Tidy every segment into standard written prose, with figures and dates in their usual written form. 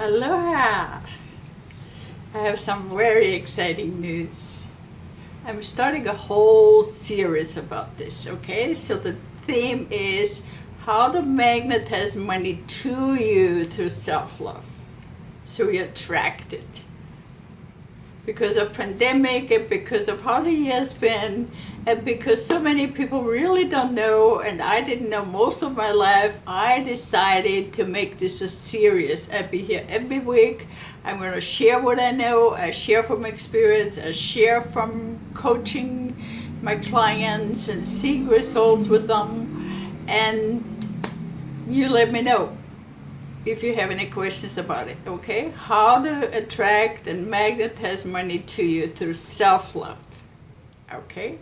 Aloha! I have some very exciting news. I'm starting a whole series about this, okay? So the theme is how to magnetize money to you through self-love. So you attract it. Because of pandemic and because of how the year's been and because so many people really don't know and I didn't know most of my life, I decided to make this a series. I'll be here every week. I'm going to share what I know. I share from experience. I share from coaching my clients and seeing results with them. And you let me know if you have any questions about it, okay? How to attract and magnetize money to you through self-love, okay?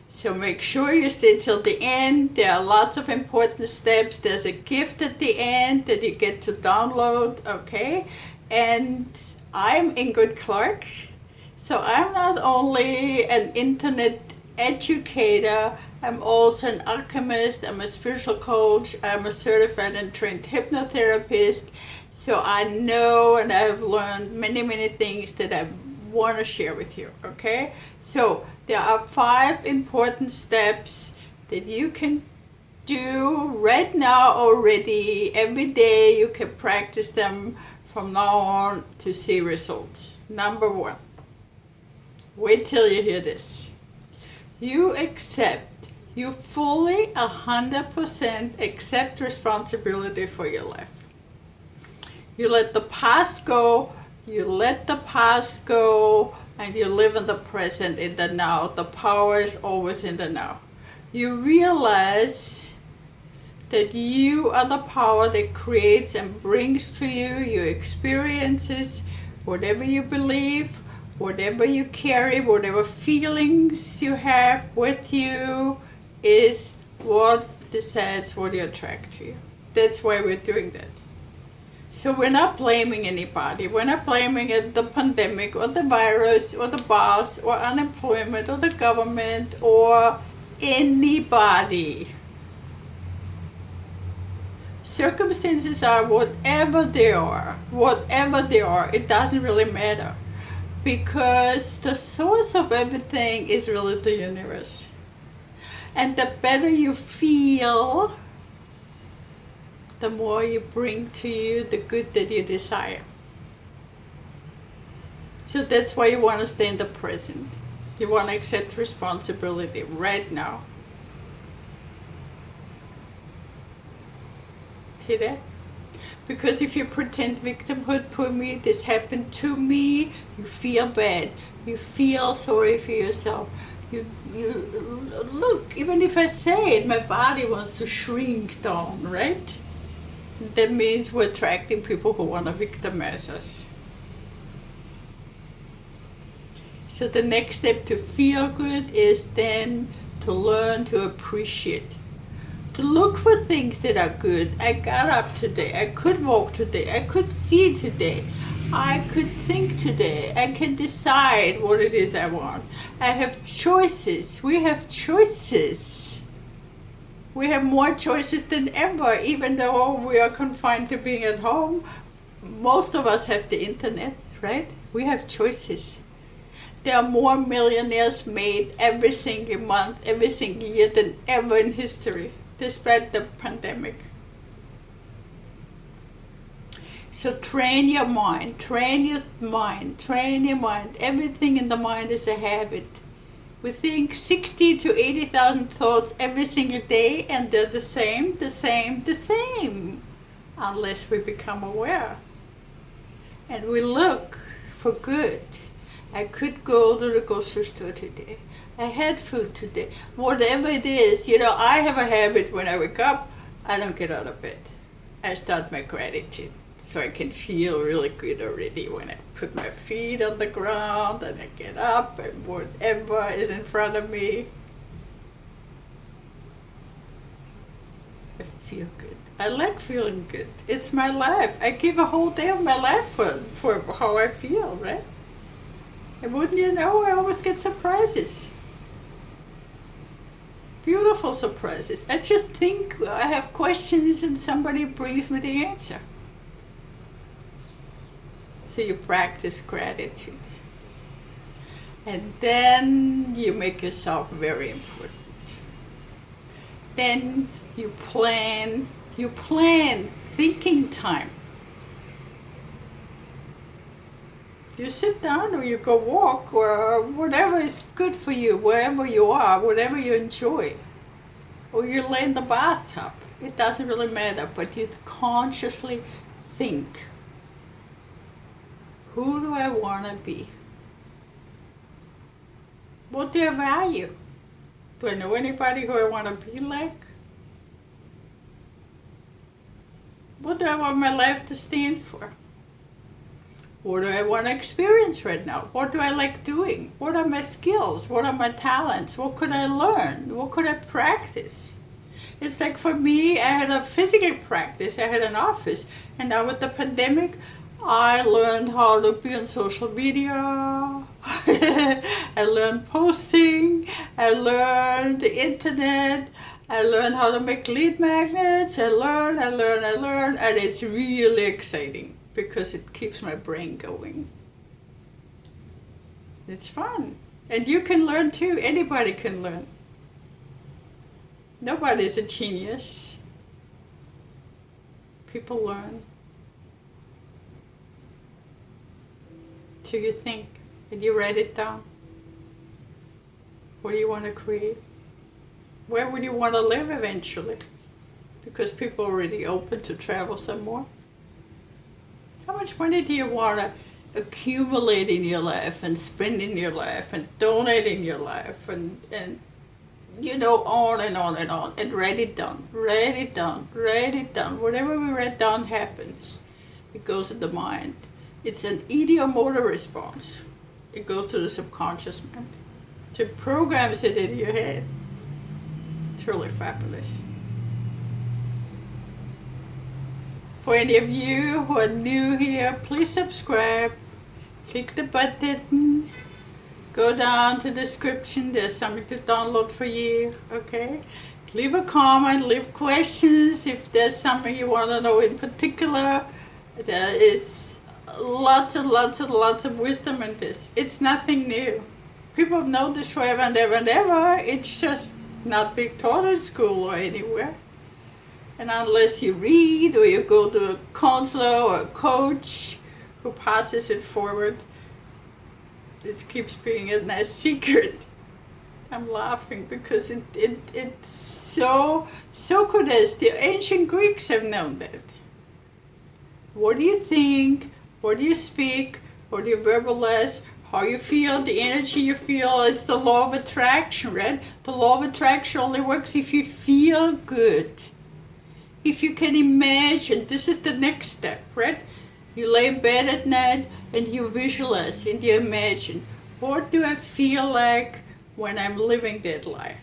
So make sure you stay till the end. There are lots of important steps. There's a gift at the end that you get to download, okay? And I'm Ingrid Clark. So I'm not only an internet educator, I'm also an alchemist, I'm a spiritual coach, I'm a certified and trained hypnotherapist. So I know and I have learned many things that I want to share with you, okay? So there are 5 important steps that you can do right now already. Every day you can practice them from now on to see results. Number 1, wait till you hear this. You fully 100% accept responsibility for your life. You let the past go, and you live in the present, in the now. The power is always in the now. You realize that you are the power that creates and brings to you your experiences, whatever you believe, whatever you carry, whatever feelings you have with you is what decides what you attract to you. That's why we're doing that. So we're not blaming anybody. We're not blaming the pandemic or the virus or the boss or unemployment or the government or anybody. Circumstances are whatever they are, it doesn't really matter. Because the source of everything is really the universe. And the better you feel, the more you bring to you the good that you desire. So that's why you want to stay in the present. You want to accept responsibility right now. See that? Because if you pretend victimhood, poor me, this happened to me, you feel bad. You feel sorry for yourself. You look, even if I say it, my body wants to shrink down, right? That means we're attracting people who want to victimize us. So the next step to feel good is then to learn to appreciate. To look for things that are good. I got up today. I could walk today. I could see today. I could think today. I can decide what it is I want. I have choices. We have choices. We have more choices than ever, even though we are confined to being at home. Most of us have the internet, right? We have choices. There are more millionaires made every single month, every single year than ever in history, despite the pandemic. So train your mind, Everything in the mind is a habit. We think 60 to 80,000 thoughts every single day, and they're the same, unless we become aware. And we look for good. I could go to the grocery store today. I had food today. Whatever it is, I have a habit when I wake up, I don't get out of bed. I start my gratitude so I can feel really good already when I put my feet on the ground and I get up and whatever is in front of me. I feel good. I like feeling good. It's my life. I give a whole day of my life for how I feel, right? And wouldn't you know, I always get surprises. Beautiful surprises. I just think I have questions and somebody brings me the answer. So you practice gratitude. And then you make yourself very important. Then you plan thinking time. You sit down or you go walk or whatever is good for you, wherever you are, whatever you enjoy. Or you lay in the bathtub. It doesn't really matter, but you consciously think, who do I want to be? What do I value? Do I know anybody who I want to be like? What do I want my life to stand for? What do I want to experience right now? What do I like doing? What are my skills? What are my talents? What could I learn? What could I practice? It's like for me, I had a physical practice. I had an office. And now with the pandemic, I learned how to be on social media. I learned posting. I learned the internet. I learned how to make lead magnets. I learned. And it's really exciting because it keeps my brain going. It's fun. And you can learn too. Anybody can learn. Nobody's a genius. People learn. So you think and you write it down. What do you want to create? Where would you want to live eventually? Because people are already open to travel some more. How much money do you want to accumulate in your life and spend in your life and donate in your life and you know, on and on and on, and write it down, write it down, write it down. Whatever we write down happens. It goes in the mind. It's an ideomotor response. It goes to the subconscious mind. So it programs it in your head. It's really fabulous. For any of you who are new here, please subscribe. Click the button. Go down to the description. There's something to download for you. Okay? Leave a comment. Leave questions. If there's something you want to know in particular, there is lots of wisdom in this. It's nothing new. People have known this forever and ever and ever. It's just not being taught in school or anywhere. And unless you read or you go to a counselor or a coach who passes it forward, it keeps being a nice secret. I'm laughing because it's so good, as the ancient Greeks have known that. What do you think? What do you speak? What do you verbalize? How you feel, the energy you feel, it's the law of attraction, right? The law of attraction only works if you feel good. If you can imagine, this is the next step, right? You lay in bed at night and you visualize and you imagine, what do I feel like when I'm living that life?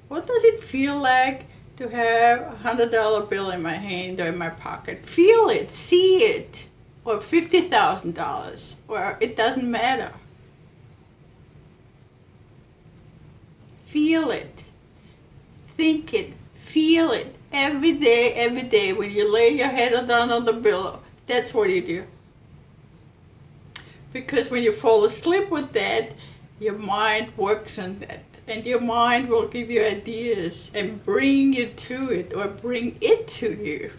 What does it feel like to have $100 bill in my hand or in my pocket? Feel it, see it. Or $50,000, or it doesn't matter. Feel it, think it, feel it every day when you lay your head down on the pillow. That's what you do. Because when you fall asleep with that, your mind works on that. And your mind will give you ideas and bring you to it or bring it to you.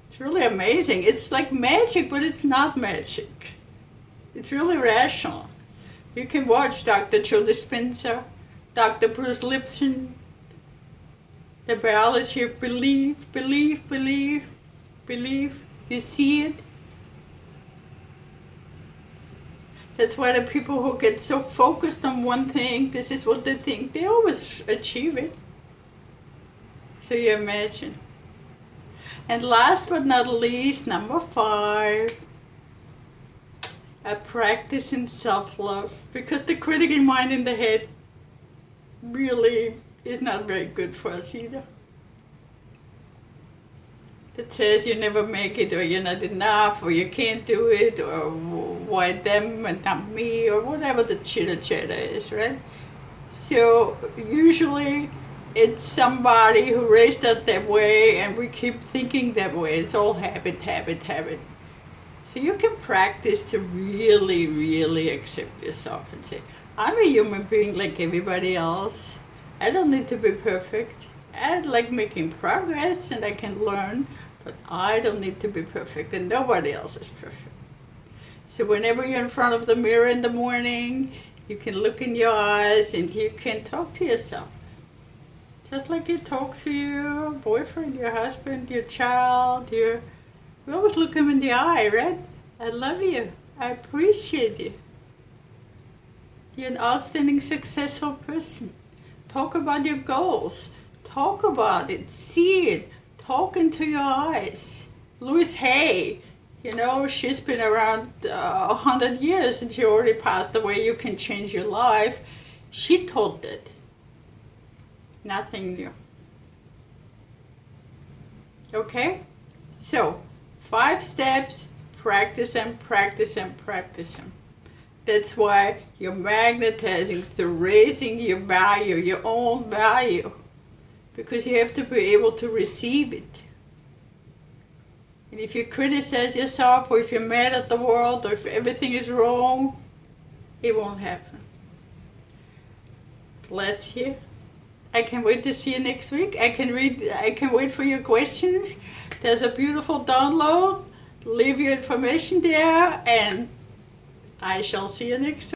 It's really amazing. It's like magic, but it's not magic. It's really rational. You can watch Dr. Joe Dispenza, Dr. Bruce Lipton, The Biology of Belief. You see it? That's why the people who get so focused on one thing, this is what they think, they always achieve it. So you imagine. And last but not least, number 5, I practice in self-love, because the critical mind in the head really is not very good for us either. That says you never make it, or you're not enough, or you can't do it, or why them and not me, or whatever the chitter-chatter is, right? So usually it's somebody who raised us that way, and we keep thinking that way. It's all habit. So you can practice to really, really accept yourself and say, I'm a human being like everybody else. I don't need to be perfect. I like making progress and I can learn, but I don't need to be perfect and nobody else is perfect. So whenever you're in front of the mirror in the morning, you can look in your eyes and you can talk to yourself. Just like you talk to your boyfriend, your husband, your child, we always look them in the eye, right? I love you. I appreciate you. You're an outstanding, successful person. Talk about your goals. Talk about it. See it. Talk into your eyes. Louise Hay, she's been around 100 years and she already passed away. You can change your life. She taught that. Nothing new. Okay? So, 5 steps, practice them, practice them, practice them. That's why you're magnetizing through raising your value, your own value. Because you have to be able to receive it. And if you criticize yourself, or if you're mad at the world, or if everything is wrong, it won't happen. Bless you. I can't wait to see you next week. I can wait for your questions. There's a beautiful download. Leave your information there, and I shall see you next week.